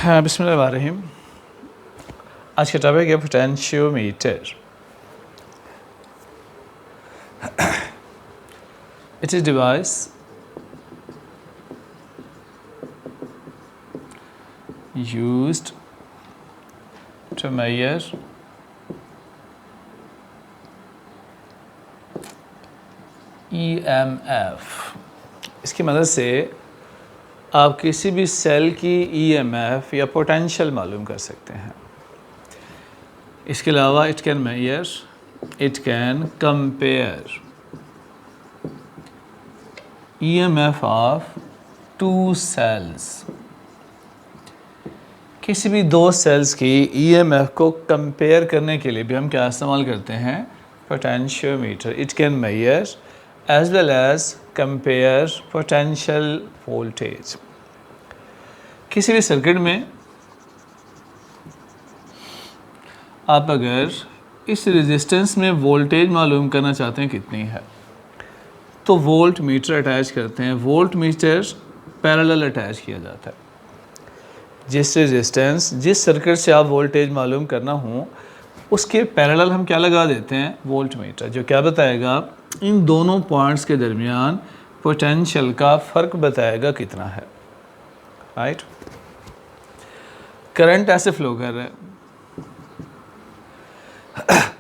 हाँ, बिस्मिल्लाहिर्रहमानिर्रहीम। आज का टॉपिक है potentiometer. It is device used to measure EMF। इसकी मदद से आप किसी भी सेल की EMF या पोटेंशियल मालूम कर सकते हैं। इसके अलावा it can measure, it can compare EMF of two cells. किसी भी दो सेल्स की EMF को कंपेयर करने के लिए भी हम क्या इस्तेमाल करते हैं? Potentiometer. It can measure as well as compare potential voltage. किसी भी सर्किट में आप अगर इस रेजिस्टेंस में वोल्टेज मालूम करना चाहते हैं कितनी है, तो वोल्ट मीटर अटैच करते हैं। वोल्ट मीटर पैरेलल अटैच किया जाता है। जिस रेजिस्टेंस, जिस सर्किट से आप वोल्टेज मालूम करना हो, उसके पैरेलल हम क्या लगा देते हैं? वोल्ट मीटर, जो क्या बताएगा? इन दोनों पॉइंट्स के दरमियान पोटेंशियल का फ़र्क बताएगा कितना है। राइट? करंट ऐसे फ्लो कर रहा है।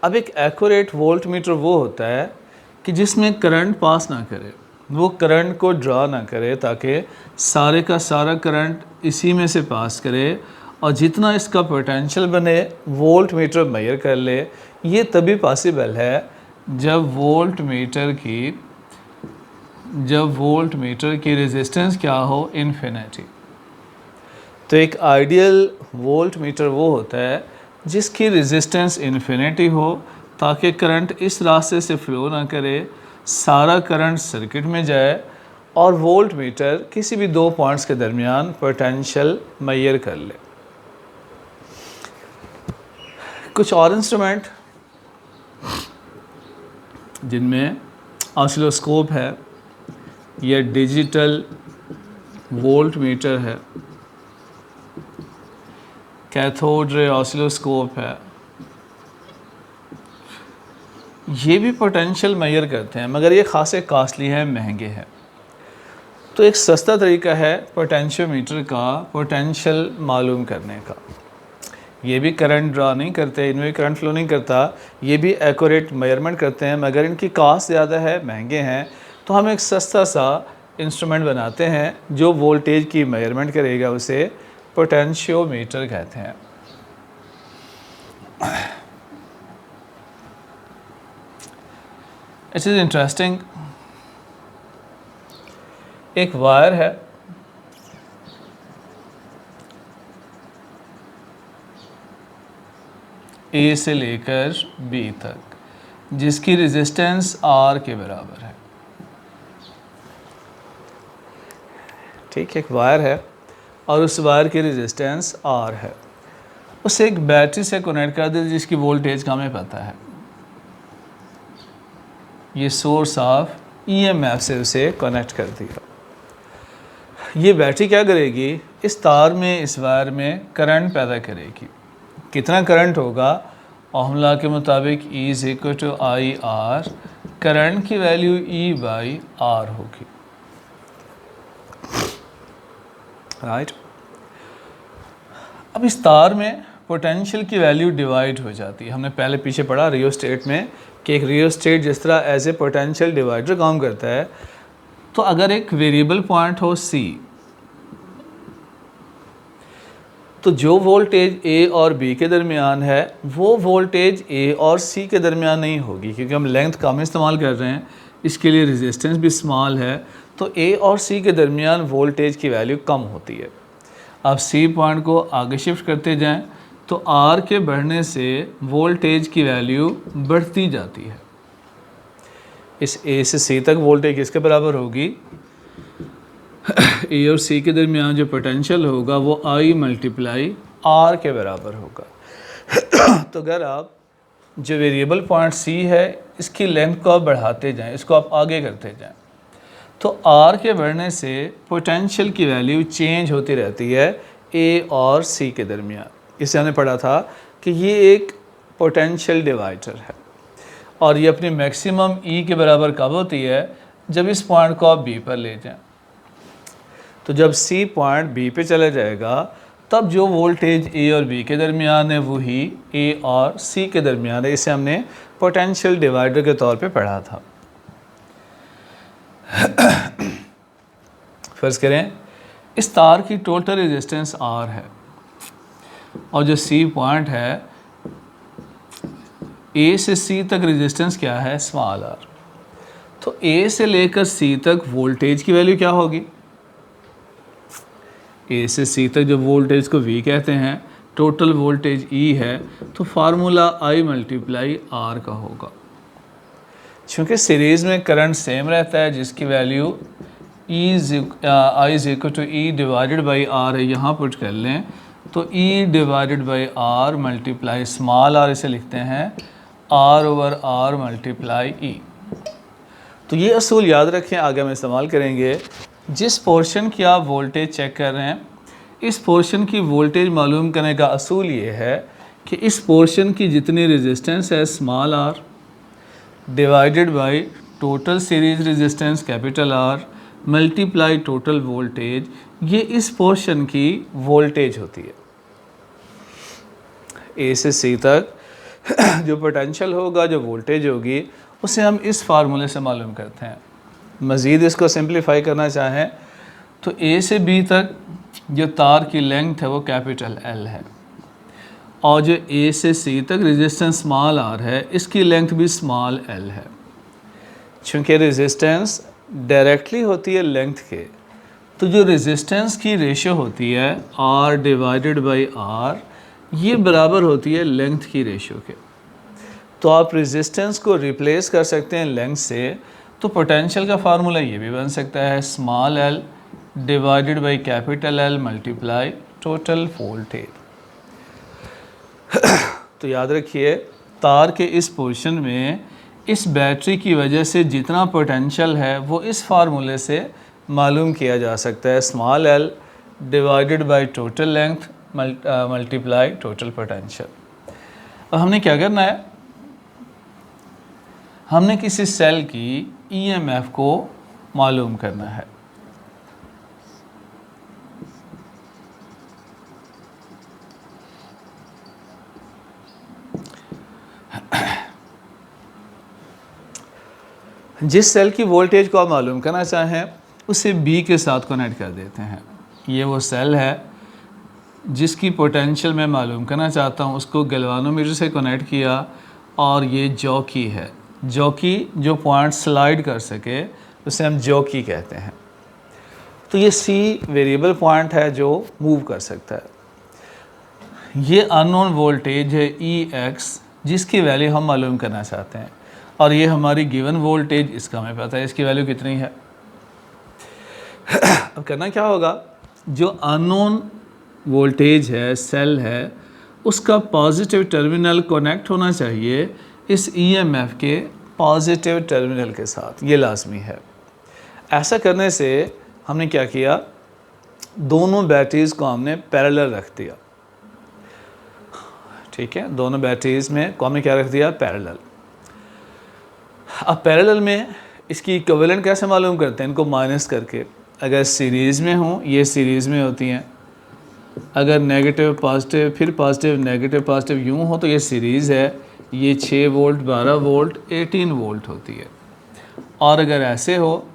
अब एक एक्यूरेट वोल्ट मीटर वो होता है कि जिसमें करंट पास ना करे, वो करंट को ड्रा ना करे, ताकि सारे का सारा करंट इसी में से पास करे और जितना इसका पोटेंशियल बने वोल्ट मीटर मेजर कर ले। ये तभी पॉसिबल है जब वोल्ट मीटर की रेजिस्टेंस क्या हो? इन्फिनिटी। तो एक आइडियल वोल्ट मीटर वो होता है जिसकी रेजिस्टेंस इन्फिनिटी हो, ताकि करंट इस रास्ते से फ्लो ना करे, सारा करंट सर्किट में जाए और वोल्ट मीटर किसी भी दो पॉइंट्स के दरमियान पोटेंशियल मेजर कर ले। कुछ और इंस्ट्रूमेंट जिनमें ऑसिलोस्कोप है या डिजिटल वोल्ट मीटर है, कैथोड रे ऑसिलोस्कोप है, ये भी पोटेंशियल मेजर करते हैं, मगर ये खासे कॉस्टली हैं, महंगे हैं। तो एक सस्ता तरीका है पोटेंशियोमीटर का पोटेंशियल मालूम करने का। ये भी करंट ड्रा नहीं करते, इनमें भी करंट फ्लो नहीं करता, ये भी एक्यूरेट मेजरमेंट करते हैं, मगर इनकी कॉस्ट ज़्यादा है, महंगे हैं। तो हम एक सस्ता सा इंस्ट्रूमेंट बनाते हैं जो वोल्टेज की मेजरमेंट करेगा, उसे पोटेंशियोमीटर कहते हैं। It is interesting. एक वायर है, ए से लेकर बी तक, जिसकी रेजिस्टेंस आर के बराबर है। ठीक, एक वायर है और उस वायर की रेजिस्टेंस आर है। उसे एक बैटरी से कनेक्ट कर दे जिसकी वोल्टेज का हमें पता है। ये सोर्स ऑफ EMF से उसे कनेक्ट कर दिया। ये बैटरी क्या करेगी? इस तार में, इस वायर में करंट पैदा करेगी। कितना करंट होगा? ओहम लॉ के मुताबिक E = IR। करंट की वैल्यू E/R होगी। राइट? अब इस तार में पोटेंशियल की वैल्यू डिवाइड हो जाती है। हमने पहले पीछे पढ़ा रियोस्टेट में कि एक रियोस्टेट जिस तरह एज ए पोटेंशियल डिवाइडर काम करता है। तो अगर एक वेरिएबल पॉइंट हो C, तो जो वोल्टेज A और B के दरमियान है वो वोल्टेज A और C के दरमियान नहीं होगी, क्योंकि हम लेंथ कम इस्तेमाल कर रहे हैं, इसके लिए रेजिस्टेंस भी स्मॉल है। तो A और C के दरमियान वोल्टेज की वैल्यू कम होती है। आप C पॉइंट को आगे शिफ्ट करते जाएं तो R के बढ़ने से वोल्टेज की वैल्यू बढ़ती जाती है। इस A से C तक वोल्टेज किसके बराबर होगी? A और C के दरमियान जो पोटेंशियल होगा वो I×R के बराबर होगा। तो अगर आप जो वेरिएबल पॉइंट C है, इसकी लेंथ को आप बढ़ाते जाएं, इसको आप आगे करते जाएं, तो R के बढ़ने से पोटेंशियल की वैल्यू चेंज होती रहती है ए और सी के दरमियान। इसे हमने पढ़ा था कि ये एक पोटेंशियल डिवाइडर है और ये अपनी मैक्सिमम ई के बराबर कब होती है, जब इस पॉइंट को आप बी पर ले जाएं। तो जब सी पॉइंट बी पे चला जाएगा तब जो वोल्टेज ए और बी के दरमियान है वही ए और सी के दरमियान है। इसे हमने पोटेंशियल डिवाइडर के तौर पे पढ़ा था। फर्ज करें इस तार की टोटल रेजिस्टेंस आर है और जो सी पॉइंट है ए से सी तक रेजिस्टेंस क्या है, स्मॉल आर। तो ए से लेकर सी तक वोल्टेज की वैल्यू क्या होगी, ए से सी तक जो वोल्टेज को वी कहते हैं, टोटल वोल्टेज ई है, तो फार्मूला आई मल्टीप्लाई आर का होगा। क्योंकि सीरीज़ में करंट सेम रहता है जिसकी value I is equal to E divided by R है, यहाँ पुट कर लें तो E divided by R multiply small R, इसे लिखते हैं R over R multiply E. तो ये असूल याद रखें, आगे हम इस्तेमाल करेंगे। जिस पोर्शन की आप वोल्टेज चेक कर रहे हैं, इस पोर्शन की वोल्टेज मालूम करने का असूल ये है कि इस पोर्शन की जितनी रेजिस्टेंस है small R divided by total series resistance capital R multiply total voltage, ये इस पोर्शन की वोल्टेज होती है। ए से सी तक जो पोटेंशियल होगा, जो वोल्टेज होगी, उसे हम इस फार्मूले से मालूम करते हैं। मज़ीद इसको सिंप्लीफाई करना चाहें तो ए से बी तक जो तार की लेंथ है वो कैपिटल एल है और जो ए से सी तक रेजिस्टेंस स्मॉल आर है, इसकी लेंथ भी स्मॉल एल है। चूँकि रेजिस्टेंस डायरेक्टली होती है लेंथ के, तो जो रेजिस्टेंस की रेशियो होती है आर डिवाइडेड बाई आर, ये बराबर होती है लेंथ की रेशियो के। तो आप रेजिस्टेंस को रिप्लेस कर सकते हैं लेंथ से, तो पोटेंशियल का फार्मूला ये भी बन सकता है small L divided by capital L multiply total voltage. तो याद रखिए, तार के इस पोर्शन में इस बैटरी की वजह से जितना पोटेंशियल है वो इस फार्मूले से मालूम किया जा सकता है, small L divided by total length multiply total potential. अब हमने क्या करना है, हमने किसी सेल की ईएमएफ को मालूम करना है। जिस सेल की वोल्टेज को आप मालूम करना चाहें उसे बी के साथ कनेक्ट कर देते हैं। ये वो सेल है जिसकी पोटेंशियल मैं मालूम करना चाहता हूँ, उसको गैल्वानोमीटर से कनेक्ट किया और ये जॉकी है। जॉकी जो पॉइंट स्लाइड कर सके उसे हम जॉकी कहते हैं। तो ये सी वेरिएबल पॉइंट है जो मूव कर सकता है। ये अननोन वोल्टेज है ई एक्स, जिसकी वैल्यू हम मालूम करना चाहते हैं, और ये हमारी गिवन वोल्टेज, इसका हमें पता है इसकी वैल्यू कितनी है। अब करना क्या होगा, जो अननोन वोल्टेज है, सेल है, उसका पॉजिटिव टर्मिनल कनेक्ट होना चाहिए इस ईएमएफ के पॉजिटिव टर्मिनल के साथ, ये लाजमी है। ऐसा करने से हमने क्या किया, दोनों बैटरीज़ को हमने पैरेलल रख दिया। ठीक है, दोनों बैटरीज़ में को हमने क्या रख दिया, पैरेलल। अब पैरेलल में इसकी इक्विवेलेंट कैसे मालूम करते हैं, इनको माइनस करके। अगर सीरीज़ में हो, ये सीरीज़ में होती हैं, अगर नेगेटिव पॉजिटिव फिर पॉजिटिव नेगेटिव पॉजिटिव यूँ हो तो ये सीरीज़ है, ये 6 वोल्ट 12 वोल्ट 18 वोल्ट होती है। और अगर ऐसे हो,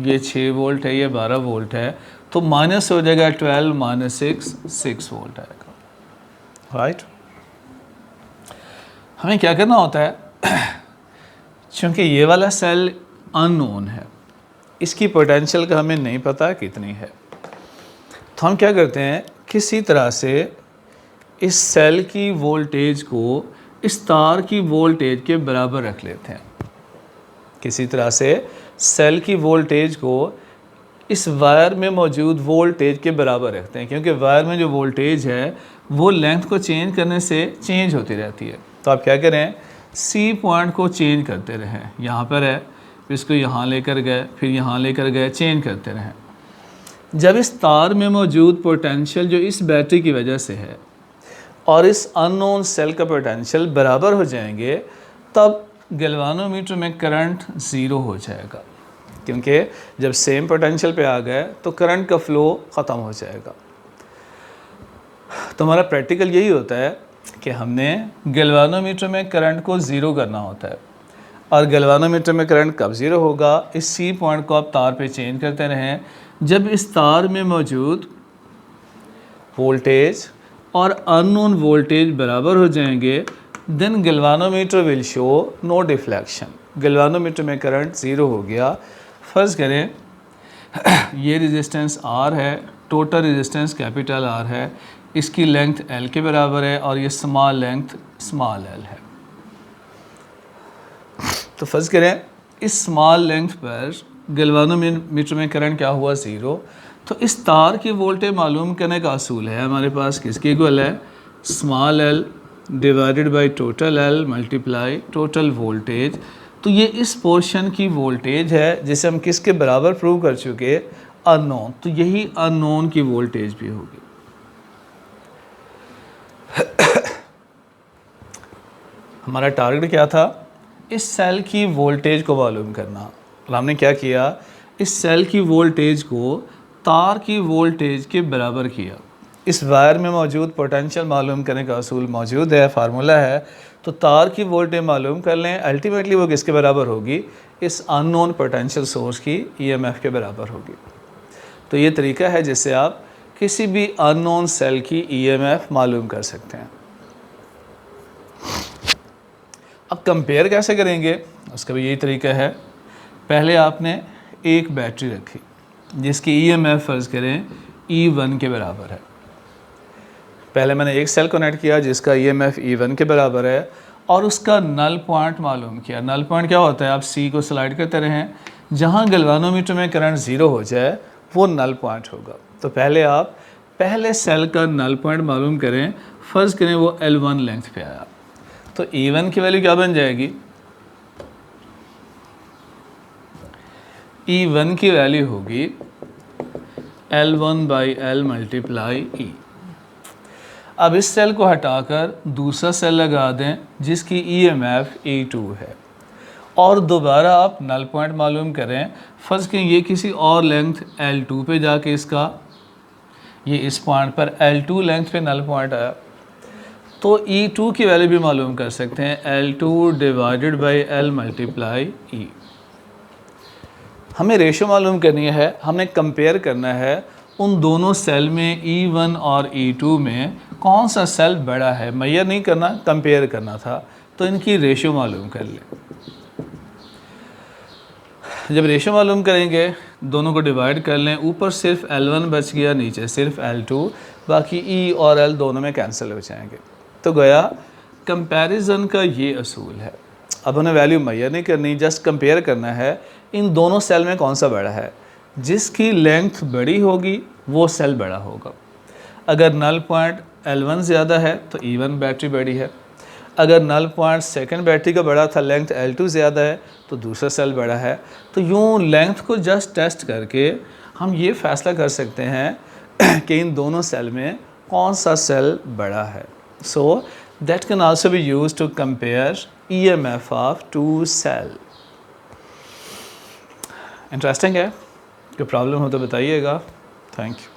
ये 6 वोल्ट है, ये 12 वोल्ट है, तो माइनस हो जाएगा 12 माइनस 6 वोल्ट आएगा। राइट, हमें क्या करना होता है, क्योंकि ये वाला सेल अननोन है, इसकी पोटेंशियल का हमें नहीं पता कितनी है, तो हम क्या करते हैं, किसी तरह से इस सेल की वोल्टेज को इस तार की वोल्टेज के बराबर रख लेते हैं। किसी तरह से सेल की वोल्टेज को इस वायर में मौजूद वोल्टेज के बराबर रखते हैं, क्योंकि वायर में जो वोल्टेज है वो लेंथ को चेंज करने से चेंज होती रहती है। तो आप क्या करें, सी पॉइंट को चेंज करते रहें। यहाँ पर है, इसको यहाँ लेकर गए, फिर यहाँ लेकर गए, चेंज करते रहें। जब इस तार में मौजूद पोटेंशियल जो इस बैटरी की वजह से है और इस अननोन सेल का पोटेंशियल बराबर हो जाएंगे, तब गैल्वानोमीटर में करंट ज़ीरो हो जाएगा, क्योंकि जब सेम पोटेंशियल पे आ गए तो करंट का फ़्लो ख़त्म हो जाएगा। तो हमारा प्रैक्टिकल यही होता है कि हमने गैल्वानोमीटर में करंट को ज़ीरो करना होता है। और गैल्वानोमीटर में करंट कब ज़ीरो होगा, इस सी पॉइंट को आप तार पे चेंज करते रहें। जब इस तार में मौजूद वोल्टेज और अननोन वोल्टेज बराबर हो जाएंगे, then galvanometer will show no deflection. Galvanometer में करंट ज़ीरो हो गया। फ़र्ज़ करें ये रेजिस्टेंस R है, टोटल रेजिस्टेंस कैपिटल R है, इसकी लेंथ L के बराबर है और ये स्मॉल लेंथ स्मॉल l है। तो फ़र्ज़ करें इस स्मॉल लेंथ पर गैल्वानोमीटर में करंट क्या हुआ, ज़ीरो। तो इस तार की वोल्टेज मालूम करने का असूल है हमारे पास किसके इक्वल है, small l divided by total l multiply total voltage. तो ये इस पोर्शन की वोल्टेज है जिसे हम किसके बराबर प्रूव कर चुके, अननोन। तो यही अननोन की वोल्टेज भी होगी। हमारा टारगेट क्या था, इस सेल की वोल्टेज को मालूम करना। और हमने क्या किया, इस सेल की वोल्टेज को तार की वोल्टेज के बराबर किया। इस वायर में मौजूद पोटेंशियल मालूम करने का असूल मौजूद है, फार्मूला है। तो तार की वोल्टेज मालूम कर लें, अल्टीमेटली वो किसके बराबर होगी, इस अननोन पोटेंशियल सोर्स की ईएमएफ के बराबर होगी। तो ये तरीका है जिससे आप किसी भी अननोन सेल की ईएमएफ मालूम कर सकते हैं। अब कंपेयर कैसे करेंगे, उसका भी यही तरीका है। पहले आपने एक बैटरी रखी जिसकी ईएमएफ फ़र्ज़ करें E1 के बराबर है। पहले मैंने एक सेल कनेक्ट किया जिसका ईएमएफ E1 के बराबर है और उसका नल पॉइंट मालूम किया। नल पॉइंट क्या होता है, आप C को स्लाइड करते रहें, जहाँ गैल्वानोमीटर में करंट ज़ीरो हो जाए वो नल पॉइंट होगा। तो पहले आप पहले सेल का नल पॉइंट मालूम करें, फ़र्ज़ करें वो L1 लेंथ पे आया, तो E1 की वैल्यू क्या बन जाएगी, E1 की वैल्यू होगी L1 by L multiply E। अब इस सेल को हटाकर दूसरा सेल लगा दें जिसकी EMF E2 है और दोबारा आप नल पॉइंट मालूम करें। फ़र्ज़ करें ये किसी और लेंथ L2 पे जाके इसका, ये इस पॉइंट पर L2 लेंथ पे नल पॉइंट आया, तो E2 की वैल्यू भी मालूम कर सकते हैं, L2 divided by L multiply E। हमें रेशो मालूम करनी है, हमें कंपेयर करना है उन दोनों सेल में E1 और E2 में कौन सा सेल बड़ा है। मेजर नहीं करना, कंपेयर करना था, तो इनकी रेशो मालूम कर लें। जब रेशो मालूम करेंगे दोनों को डिवाइड कर लें, ऊपर सिर्फ L1 बच गया, नीचे सिर्फ L2, बाकी E और L दोनों में कैंसिल हो जाएंगे। तो गया कंपैरिजन का ये असूल है। अब उन्हें वैल्यू मेजर नहीं करनी, जस्ट कंपेयर करना है इन दोनों सेल में कौन सा बड़ा है। जिसकी लेंथ बड़ी होगी वो सेल बड़ा होगा। अगर नल पॉइंट L1 ज़्यादा है तो E1 बैटरी बड़ी है। अगर नल पॉइंट सेकंड बैटरी का बड़ा था, लेंथ L2 ज़्यादा है, तो दूसरा सेल बड़ा है। तो यूँ लेंथ को जस्ट टेस्ट करके हम ये फैसला कर सकते हैं कि इन दोनों सेल में कौन सा सेल बड़ा है। So that can also be used to compare EMF of two cell. Interesting है, कोई प्रॉब्लम हो तो बताइएगा। Thank you.